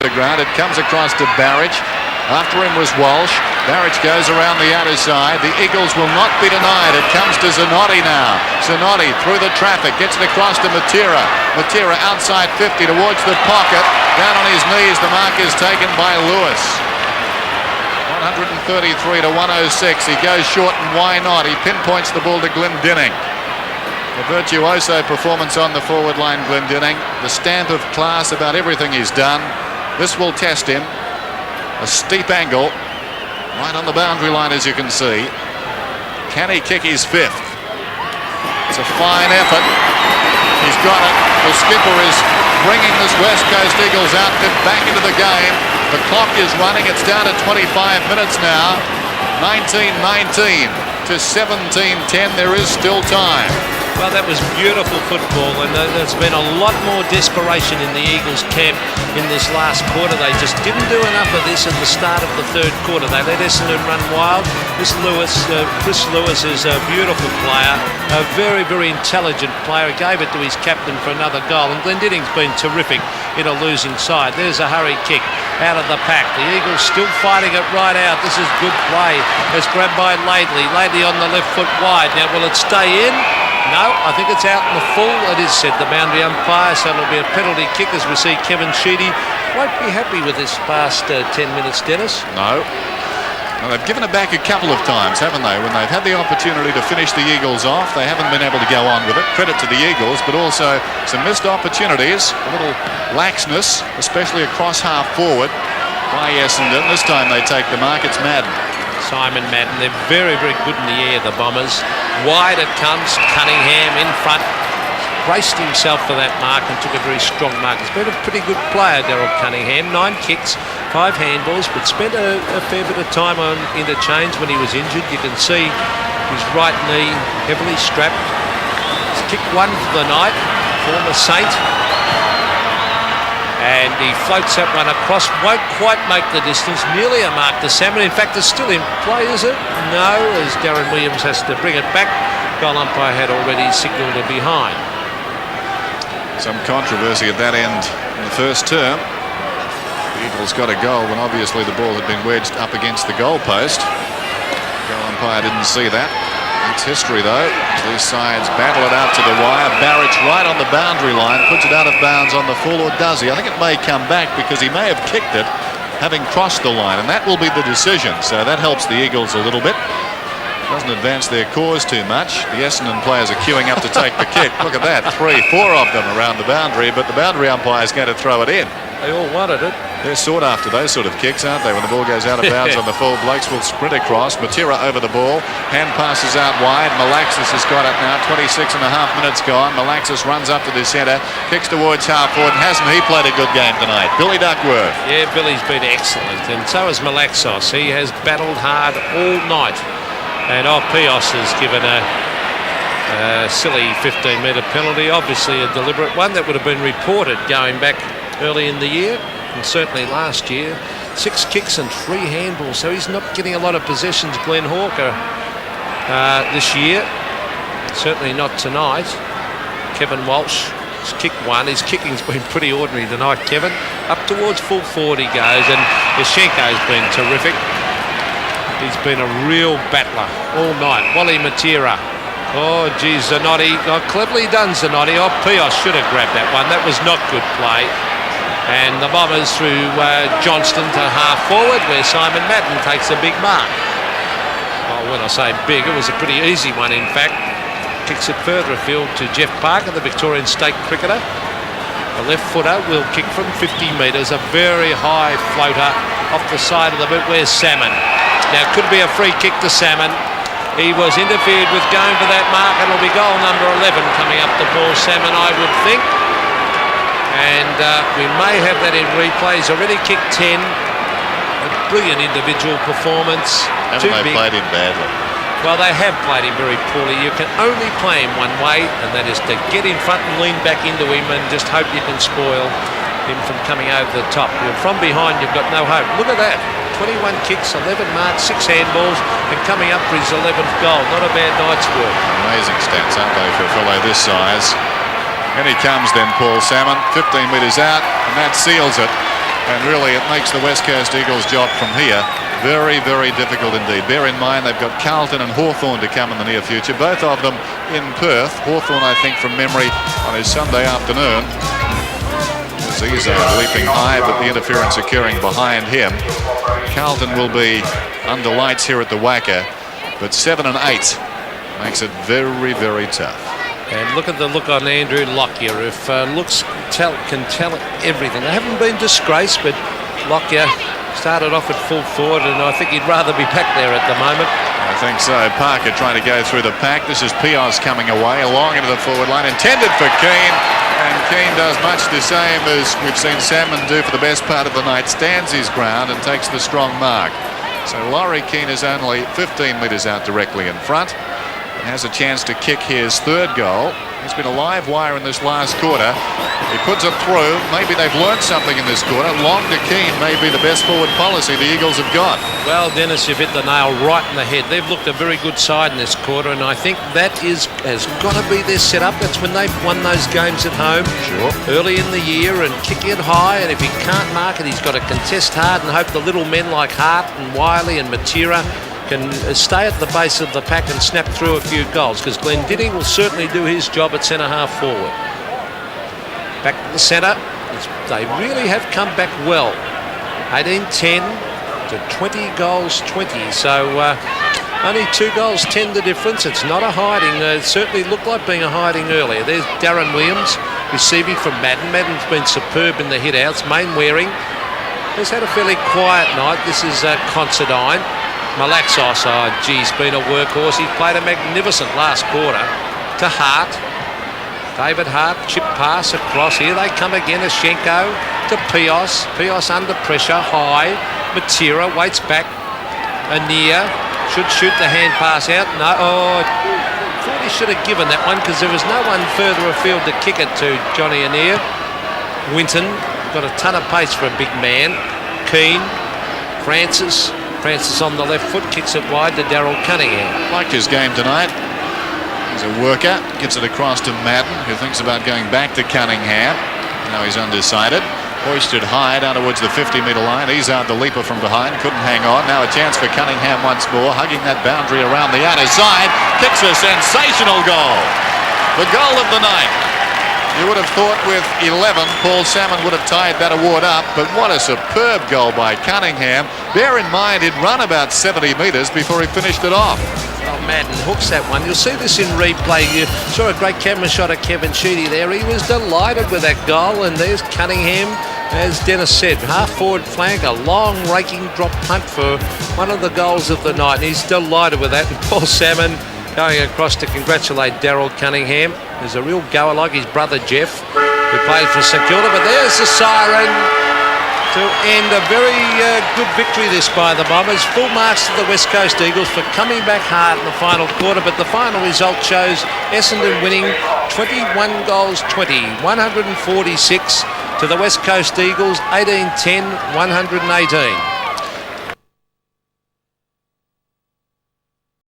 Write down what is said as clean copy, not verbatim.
the ground. It comes across to Barrage. After him was Walsh. Barrage goes around the outer side. The Eagles will not be denied. It comes to Zanotti now. Zanotti through the traffic. Gets it across to Matera. Matera outside 50 towards the pocket. Down on his knees. The mark is taken by Lewis. 133 to 106. He goes short, and why not? He pinpoints the ball to Glendinning. A virtuoso performance on the forward line, Glendinning. The stamp of class about everything he's done. This will test him. A steep angle right on the boundary line, as you can see. Can he kick his fifth? It's a fine effort. He's got it. The skipper is bringing this West Coast Eagles outfit back into the game. The clock is running. It's down to 25 minutes now. 19-19 to 17-10. There is still time. Well, that was beautiful football, and there's been a lot more desperation in the Eagles camp in this last quarter. They just didn't do enough of this at the start of the third quarter. They let Essendon run wild. Chris Lewis is a beautiful player, a very, very intelligent player. He gave it to his captain for another goal, and Glendinning's been terrific in a losing side. There's a hurry kick out of the pack. The Eagles still fighting it right out. This is good play. It's grabbed by Laidley. Laidley on the left foot wide. Now, will it stay in? No, I think it's out in the full. It is, said the boundary umpire, so it'll be a penalty kick as we see Kevin Sheedy won't be happy with this past 10 minutes, Dennis. No. Well, they've given it back a couple of times, haven't they? When they've had the opportunity to finish the Eagles off, they haven't been able to go on with it. Credit to the Eagles, but also some missed opportunities, a little laxness, especially across half forward by Essendon. This time they take the mark. It's Madden. Simon Madden. They're very, very good in the air, the Bombers. Wide it comes. Cunningham in front. Braced himself for that mark and took a very strong mark. He's been a pretty good player, Daryl Cunningham. 9 kicks, 5 handballs, but spent a fair bit of time on interchange when he was injured. You can see his right knee heavily strapped. He's kicked one for the night, former Saint. And he floats that one across, won't quite make the distance, nearly a mark to Salmon. In fact, it's still in play, is it? No, as Darren Williams has to bring it back. Goal umpire had already signalled a behind. Some controversy at that end in the first term. The Eagles got a goal when obviously the ball had been wedged up against the goalpost. Goal umpire didn't see that. It's history, though. These sides battle it out to the wire. Barrage right on the boundary line, puts it out of bounds on the full, or does he? I think it may come back because he may have kicked it having crossed the line, and that will be the decision. So that helps the Eagles a little bit. Doesn't advance their cause too much. The Essendon players are queuing up to take the kick. Look at that, 3, 4 of them around the boundary, but the boundary umpire is going to throw it in. They all wanted it. They're sought after those sort of kicks, aren't they? When the ball goes out of bounds on the full, Blakes will sprint across. Matera over the ball. Hand passes out wide. Malaxis has got it now. 26 and a half minutes gone. Malaxis runs up to the centre. Kicks towards half forward. Hasn't he played a good game tonight? Billy Duckworth. Yeah, Billy's been excellent. And so has Malaxos. He has battled hard all night. And Pios has given a silly 15-metre penalty. Obviously a deliberate one that would have been reported going back early in the year. And certainly last year, 6 kicks and 3 handballs, so he's not getting a lot of possessions, Glenn Hawker, this year. Certainly not tonight. Kevin Walsh has kicked one. His kicking's been pretty ordinary tonight, Kevin. Up towards full forward he goes, and Yashenko's been terrific. He's been a real battler all night. Wally Matera. Oh, geez, Zanotti. Oh, cleverly done, Zanotti. Oh, Pios should have grabbed that one. That was not good play. And the Bombers through Johnston to half forward, where Simon Madden takes a big mark. Well, when I say big, it was a pretty easy one, in fact. Kicks it further afield to Jeff Parker, the Victorian state cricketer. The left footer will kick from 50 metres, a very high floater off the side of the boot. Where's Salmon? Now, could be a free kick to Salmon. He was interfered with going for that mark. It'll be goal number 11 coming up to Paul Salmon, I would think. And we may have that in replay. He's already kicked 10. A brilliant individual performance. Haven't they played him badly? Well, they have played him very poorly. You can only play him one way, and that is to get in front and lean back into him and just hope you can spoil him from coming over the top. From behind, you've got no hope. Look at that. 21 kicks, 11 marks, 6 handballs, and coming up for his 11th goal. Not a bad night's work. Amazing stats, aren't they, for a fellow this size? And he comes then, Paul Salmon, 15 metres out, and that seals it. And really, it makes the West Coast Eagles' job from here very, very difficult indeed. Bear in mind, they've got Carlton and Hawthorn to come in the near future, both of them in Perth. Hawthorn, I think, from memory, on his Sunday afternoon. Zizo leaping high, but the interference occurring behind him. Carlton will be under lights here at the Wacker, but 7 and 8 makes it very, very tough. And look at the look on Andrew Lockyer. If looks can tell everything. They haven't been disgraced, but Lockyer started off at full forward, and I think he'd rather be back there at the moment. I think so. Parker trying to go through the pack. This is Pios coming away, long into the forward line, intended for Keane. And Keane does much the same as we've seen Salmon do for the best part of the night, stands his ground and takes the strong mark. So Laurie Keane is only 15 metres out directly in front. Has a chance to kick his third goal. He's been a live wire in this last quarter. He puts it through. Maybe they've learned something in this quarter. Long to Keane may be the best forward policy the Eagles have got. Well, Dennis, you've hit the nail right in the head. They've looked a very good side in this quarter, and I think that has got to be their setup. That's when they've won those games at home. Sure. Early in the year, and kick it high, and if he can't mark it, he's got to contest hard and hope the little men like Hart and Wiley and Matera can stay at the base of the pack and snap through a few goals, because Glendinning will certainly do his job at centre-half forward. Back to the centre. They really have come back well. 18-10 to 20 goals 20. So only 2 goals 10 the difference. It's not a hiding. It certainly looked like being a hiding earlier. There's Darren Williams receiving from Madden. Madden's been superb in the hit-outs. Mainwaring has had a fairly quiet night. This is Considine. Malaxos, oh geez, been a workhorse. He played a magnificent last quarter. To Hart. David Hart, chip pass across. Here they come again. Ashenko to Pios. Pios under pressure, high. Matera waits back. Anir should shoot the hand pass out. No, thought he should have given that one, because there was no one further afield to kick it to Johnny Anir. Winton got a ton of pace for a big man. Keane, Francis on the left foot, kicks it wide to Daryl Cunningham. Liked his game tonight. He's a worker, gets it across to Madden, who thinks about going back to Cunningham. Now he's undecided. Hoisted high down towards the 50-metre line. Izard, the leaper from behind, couldn't hang on. Now a chance for Cunningham once more, hugging that boundary around the outer side. Kicks a sensational goal. The goal of the night. You would have thought with 11, Paul Salmon would have tied that award up, but what a superb goal by Cunningham. Bear in mind, he'd run about 70 metres before he finished it off. Well, Madden hooks that one. You'll see this in replay. You saw a great camera shot of Kevin Sheedy there. He was delighted with that goal, and there's Cunningham, as Dennis said, half-forward flank, a long raking drop punt for one of the goals of the night, and he's delighted with that. And Paul Salmon going across to congratulate Daryl Cunningham. There's a real goer like his brother Jeff, who played for St Kilda, but there's the siren to end a very good victory this by the Bombers. Full marks to the West Coast Eagles for coming back hard in the final quarter, but the final result shows Essendon winning 21 goals 20, 146 to the West Coast Eagles, 18-10, 118.